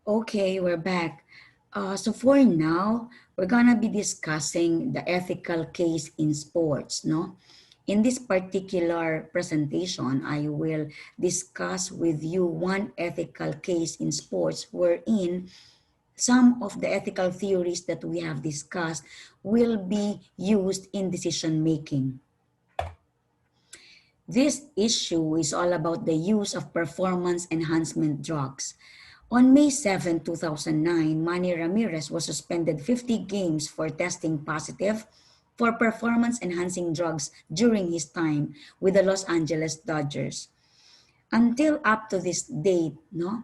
Okay, we're back. So for now, we're gonna be discussing the ethical case in sports, no? In this particular presentation, I will discuss with you one ethical case in sports wherein some of the ethical theories that we have discussed will be used in decision making. This issue is all about the use of performance enhancement drugs. On May 7, 2009, Manny Ramirez was suspended 50 games for testing positive for performance enhancing drugs during his time with the Los Angeles Dodgers. Until up to this date, no,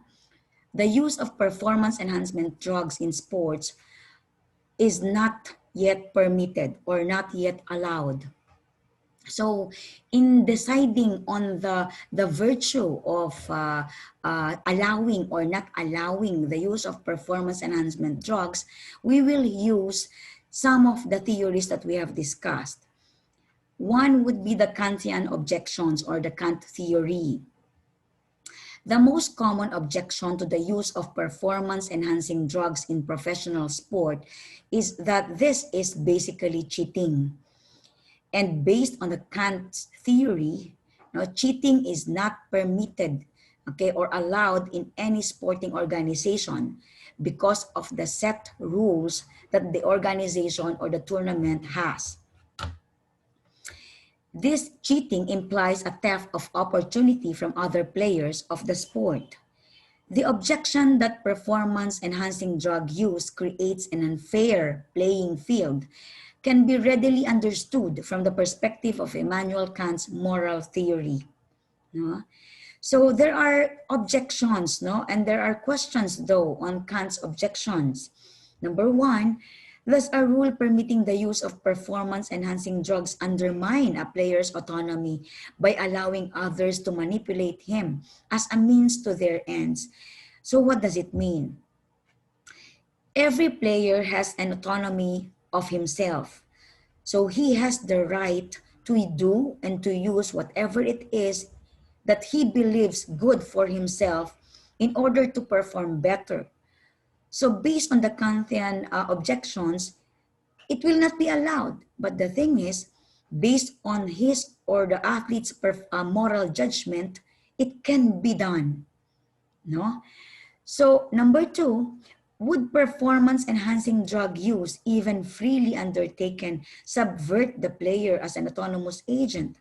the use of performance enhancement drugs in sports is not yet permitted or not yet allowed. So, in deciding on the virtue of allowing or not allowing the use of performance enhancement drugs, we will use some of the theories that we have discussed. One would be the Kantian objections or the Kant theory. The most common objection to the use of performance enhancing drugs in professional sport is that this is basically cheating. And based on the Kant's theory, cheating is not permitted, okay, or allowed in any sporting organization because of the set rules that the organization or the tournament has. This cheating implies a theft of opportunity from other players of the sport. The objection that performance enhancing drug use creates an unfair playing field can be readily understood from the perspective of Immanuel Kant's moral theory. No? So there are objections, no? And there are questions though on Kant's objections. Number one, does a rule permitting the use of performance enhancing drugs undermine a player's autonomy by allowing others to manipulate him as a means to their ends? So what does it mean? Every player has an autonomy of himself. So he has the right to do and to use whatever it is that he believes good for himself in order to perform better. So based on the Kantian objections, it will not be allowed. But the thing is, based on his or the athlete's moral judgment, it can be done. No? So number two, would performance enhancing drug use, even freely undertaken, subvert the player as an autonomous agent?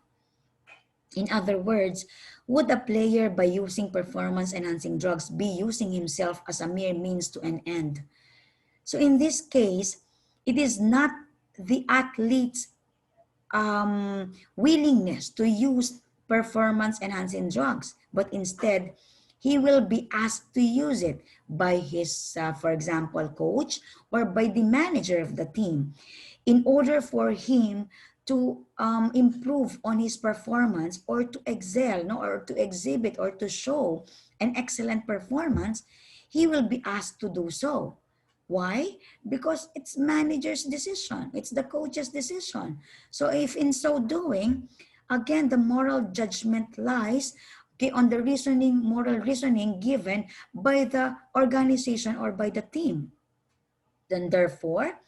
In other words, would a player by using performance enhancing drugs be using himself as a mere means to an end? So in this case, it is not the athlete's willingness to use performance enhancing drugs, but instead he will be asked to use it by his, for example, coach or by the manager of the team in order for him to improve on his performance or to excel, no, or to exhibit or to show an excellent performance. He will be asked to do so. Why? Because it's manager's decision. It's the coach's decision. So if in so doing, again, the moral judgment lies, okay, on the reasoning, moral reasoning given by the organization or by the team. Then therefore,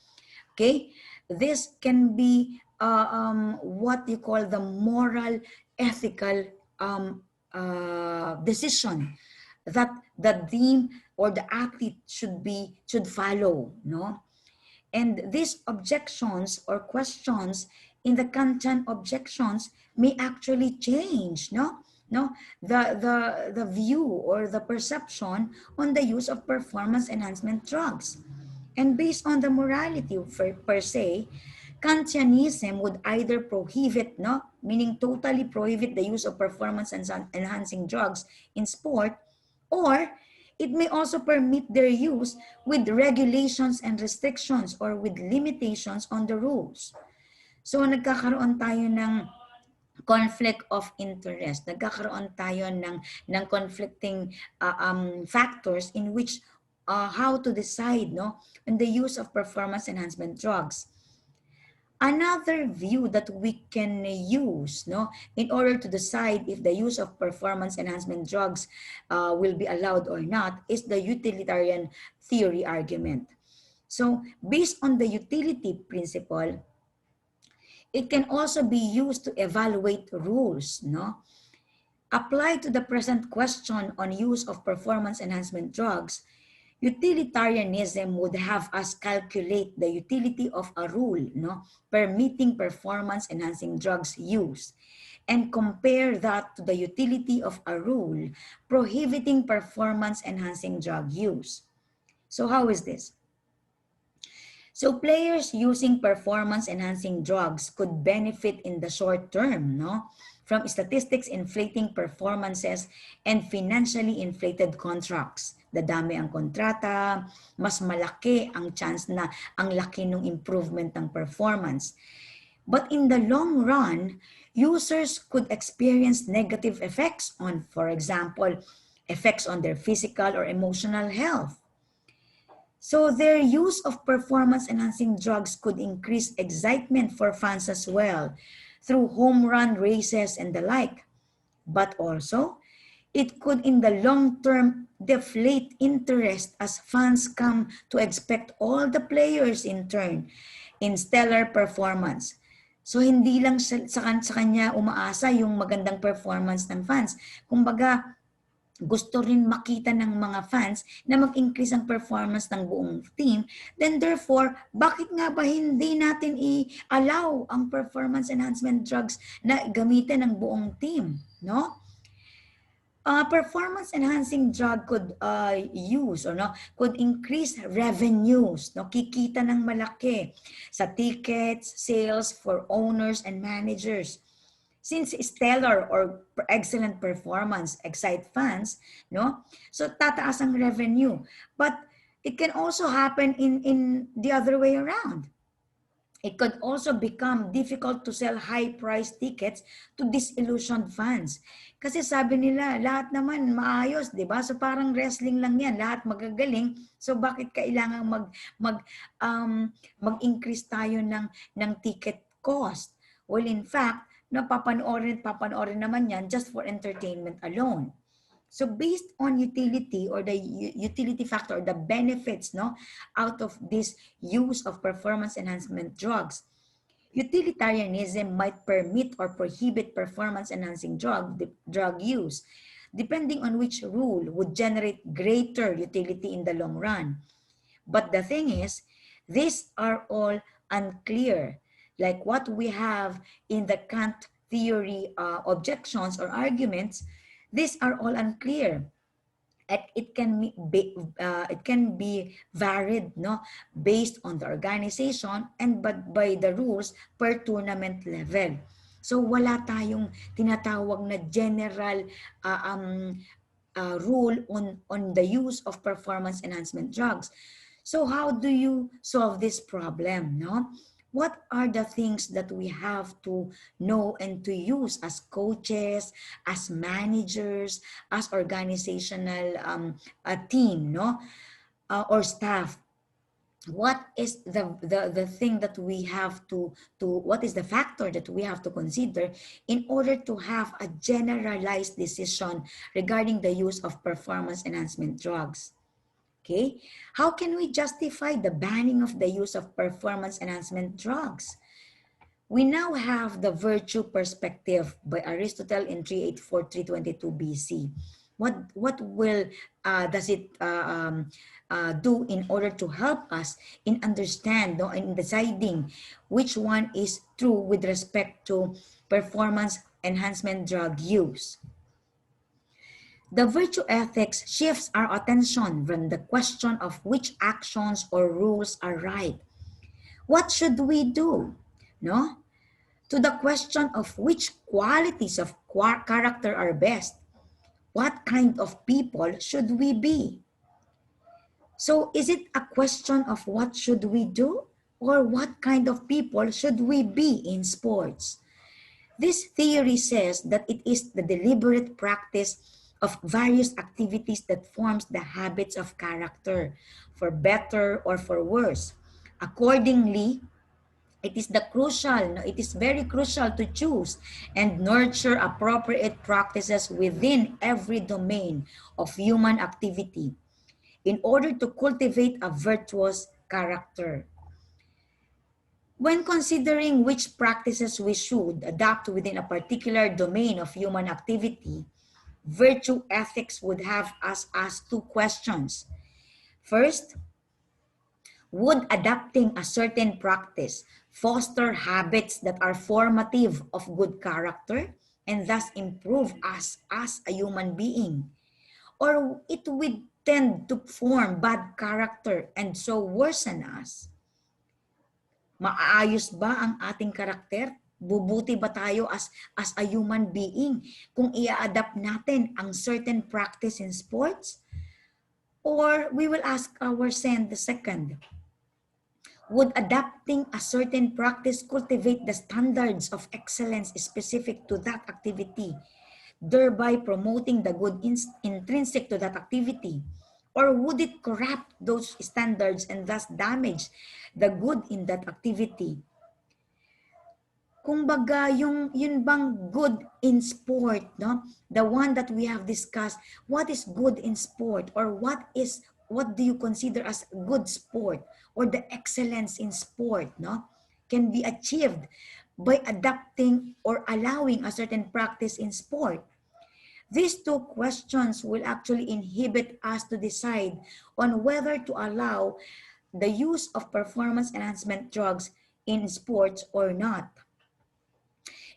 okay, this can be what you call the moral, ethical decision that the team or the athlete should follow, no? And these objections or questions in the Kantian objections may actually change, no, the view or the perception on the use of performance enhancement drugs. And based on the morality per se, Kantianism would either prohibit, no, meaning totally prohibit the use of performance enhancing drugs in sport, or it may also permit their use with regulations and restrictions or with limitations on the rules. So nagkakaroon tayo ng conflict of interest. Nagkakaroon tayo ng conflicting factors in which how to decide, no, on the use of performance enhancement drugs. Another view that we can use, no, in order to decide if the use of performance enhancement drugs will be allowed or not is the utilitarian theory argument. So based on the utility principle, it can also be used to evaluate rules, no? Applied to the present question on use of performance enhancement drugs, utilitarianism would have us calculate the utility of a rule, no, permitting performance enhancing drugs use, and compare that to the utility of a rule prohibiting performance enhancing drug use. So how is this? So players using performance-enhancing drugs could benefit in the short term, no? From statistics inflating performances and financially inflated contracts. Dadami ang kontrata, mas malaki ang chance na ang laki ng improvement ng performance. But in the long run, users could experience negative effects on, for example, effects on their physical or emotional health. So their use of performance-enhancing drugs could increase excitement for fans as well through home run races and the like. But also, it could in the long term deflate interest as fans come to expect all the players in turn in stellar performance. So hindi lang sa kanya umaasa yung magandang performance ng fans. Kumbaga, gusto rin makita ng mga fans na mag-increase ang performance ng buong team, then therefore, bakit nga ba hindi natin i-allow ang performance enhancement drugs na gamitin ng buong team, no? Performance enhancing drug could use or no could increase revenues, no, kikita ng malaki sa tickets sales for owners and managers. Since stellar or excellent performance excite fans, no? So tataas ang revenue. But it can also happen in the other way around. It could also become difficult to sell high-priced tickets to disillusioned fans. Kasi sabi nila, lahat naman maayos, di ba? So parang wrestling lang yan, lahat magagaling. So bakit kailangan mag-increase tayo ng ticket cost? Well, in fact, papanoorin naman yan just for entertainment alone. So based on utility or the utility factor or the benefits, no, out of this use of performance enhancement drugs, utilitarianism might permit or prohibit performance enhancing drug use, depending on which rule would generate greater utility in the long run. But the thing is, these are all unclear. Like what we have in the Kant theory objections or arguments, these are all unclear. It can be varied, no, based on the organization and but by the rules per tournament level. So wala tayong tinatawag na general rule on the use of performance enhancement drugs. So how do you solve this problem, no? What are the things that we have to know and to use as coaches, as managers, as organizational team, no, or staff? What is the thing that we have to what is the factor that we have to consider in order to have a generalized decision regarding the use of performance enhancement drugs? Okay, how can we justify the banning of the use of performance enhancement drugs? We now have the virtue perspective by Aristotle in 384-322 BC. What does it do in order to help us in understand, no, in deciding which one is true with respect to performance enhancement drug use? The virtue ethics shifts our attention from the question of which actions or rules are right. What should we do? No? To the question of which qualities of character are best. What kind of people should we be? So is it a question of what should we do or what kind of people should we be in sports? This theory says that it is the deliberate practice of various activities that forms the habits of character, for better or for worse. Accordingly, It is the crucial, no, it is very crucial to choose and nurture appropriate practices within every domain of human activity in order to cultivate a virtuous character. When considering which practices we should adopt within a particular domain of human activity, virtue ethics would have us ask two questions. First, would adapting a certain practice foster habits that are formative of good character and thus improve us as a human being? Or it would tend to form bad character and so worsen us? Maaayos ba ang ating karakter? Bubuti ba tayo as a human being kung i-adapt natin ang certain practice in sports? Or we will ask ourselves the second, would adapting a certain practice cultivate the standards of excellence specific to that activity, thereby promoting the good intrinsic to that activity? Or would it corrupt those standards and thus damage the good in that activity? Kung baga, yun bang good in sport, no? The one that we have discussed, what is good in sport, or what do you consider as good sport or the excellence in sport, no? Can be achieved by adapting or allowing a certain practice in sport. These two questions will actually inhibit us to decide on whether to allow the use of performance enhancement drugs in sports or not.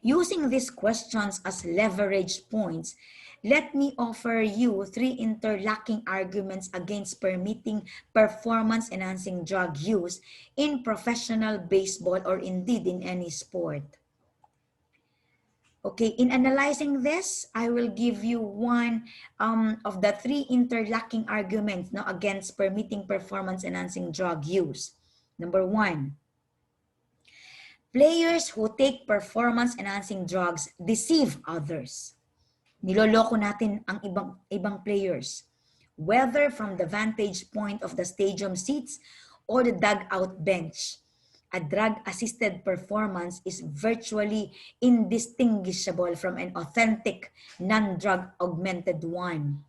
Using these questions as leverage points, let me offer you three interlocking arguments against permitting performance-enhancing drug use in professional baseball or indeed in any sport. Okay, in analyzing this, I will give you one of the three interlocking arguments, no, against permitting performance-enhancing drug use. Number one, players who take performance-enhancing drugs deceive others. Niloloko natin ang ibang players, whether from the vantage point of the stadium seats or the dugout bench. A drug-assisted performance is virtually indistinguishable from an authentic non-drug augmented one.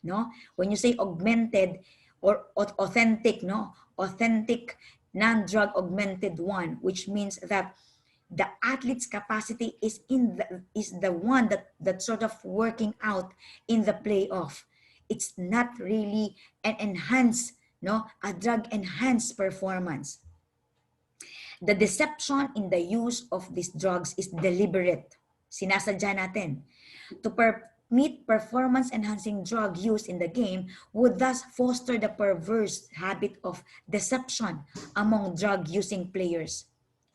No? When you say augmented or authentic, no? Authentic non-drug augmented one, which means that the athlete's capacity is the one that sort of working out in the playoff. It's not really an enhanced, no, a drug enhanced performance. The deception in the use of these drugs is deliberate. Sinasadya natin. To permit performance-enhancing drug use in the game would thus foster the perverse habit of deception among drug-using players.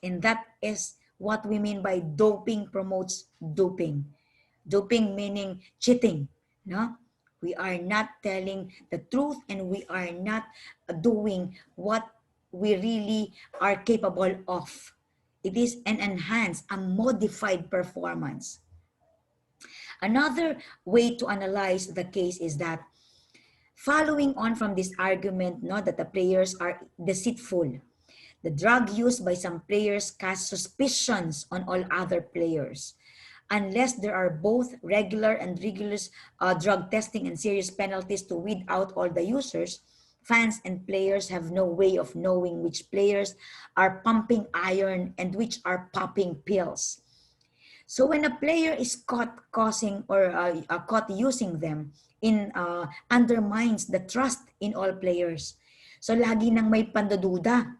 And that is what we mean by doping promotes doping. Doping meaning cheating. No? We are not telling the truth and we are not doing what we really are capable of. It is an enhanced, a modified performance. Another way to analyze the case is that following on from this argument, no, that the players are deceitful, the drug used by some players casts suspicions on all other players. Unless there are both regular and rigorous drug testing and serious penalties to weed out all the users, fans and players have no way of knowing which players are pumping iron and which are popping pills. So when a player is caught causing or caught using them, undermines the trust in all players. So lagi nang may pandududa,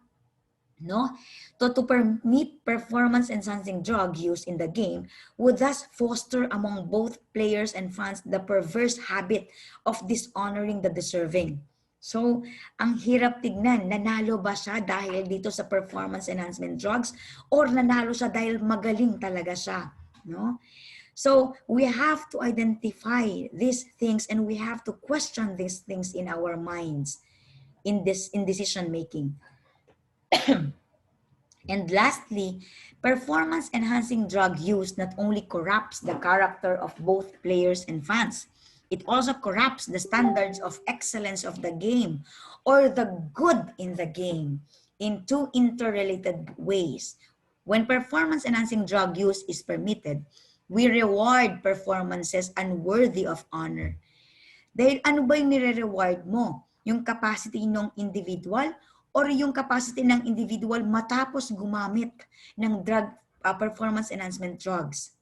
no? To permit performance-enhancing drug use in the game would thus foster among both players and fans the perverse habit of dishonoring the deserving. So, ang hirap tignan, nanalo ba siya dahil dito sa performance enhancement drugs or nanalo siya dahil magaling talaga siya, no? So, we have to identify these things and we have to question these things in our minds in decision making. And lastly, performance-enhancing drug use not only corrupts the character of both players and fans, it also corrupts the standards of excellence of the game or the good in the game. in two interrelated ways. When performance-enhancing drug use is permitted, we reward performances unworthy of honor. Dahil ano ba yung nire-reward mo? Yung capacity ng individual or yung capacity ng individual matapos gumamit ng drug performance enhancement drugs?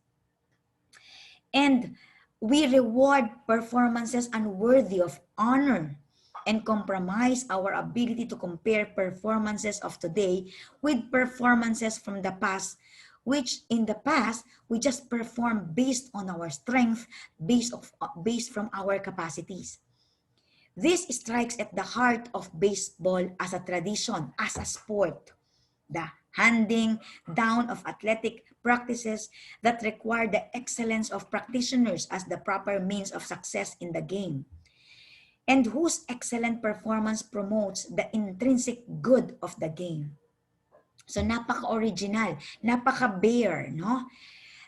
And we reward performances unworthy of honor and compromise our ability to compare performances of today with performances from the past, which in the past, we just perform based on our strength, based from our capacities. This strikes at the heart of baseball as a tradition, as a sport. The handing down of athletic practices that require the excellence of practitioners as the proper means of success in the game, and whose excellent performance promotes the intrinsic good of the game. So napaka-original, napaka-bare, no?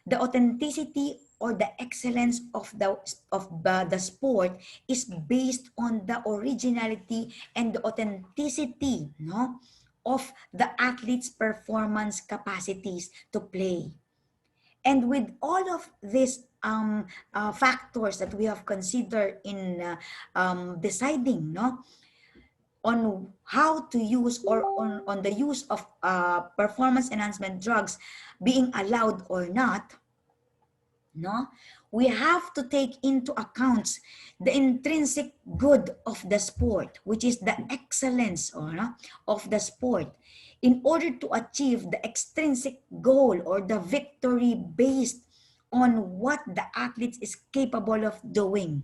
The authenticity or the excellence of the sport is based on the originality and the authenticity, no, of the athlete's performance capacities to play. And with all of these factors that we have considered in deciding, no, on how to use or on the use of performance enhancement drugs being allowed or not, no, we have to take into account the intrinsic good of the sport, which is the excellence of the sport, in order to achieve the extrinsic goal or the victory based on what the athlete is capable of doing.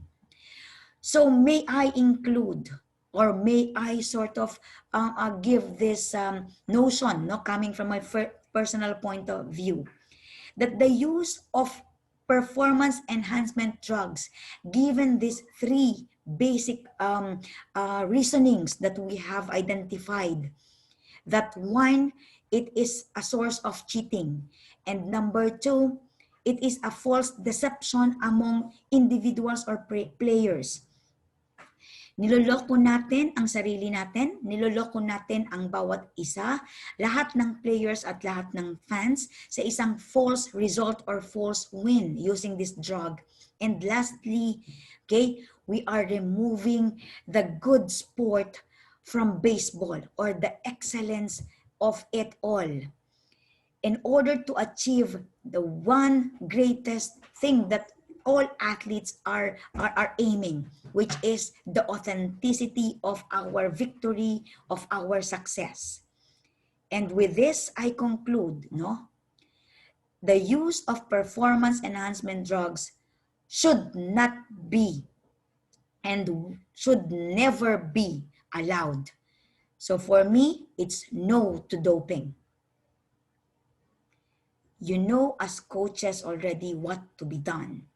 So may I include, or may I sort of give this notion, no, coming from my personal point of view, that the use of performance enhancement drugs, given these three basic reasonings that we have identified, that one, it is a source of cheating, and number two, it is a false deception among individuals or players. Niloloko natin ang sarili natin, niloloko natin ang bawat isa, lahat ng players at lahat ng fans sa isang false result or false win using this drug. And lastly, okay, we are removing the good sport from baseball or the excellence of it all in order to achieve the one greatest thing that all athletes are aiming, which is the authenticity of our victory, of our success. And with this, I conclude, no? The use of performance enhancement drugs should not be and should never be allowed. So for me, it's no to doping. You know as coaches already what to be done.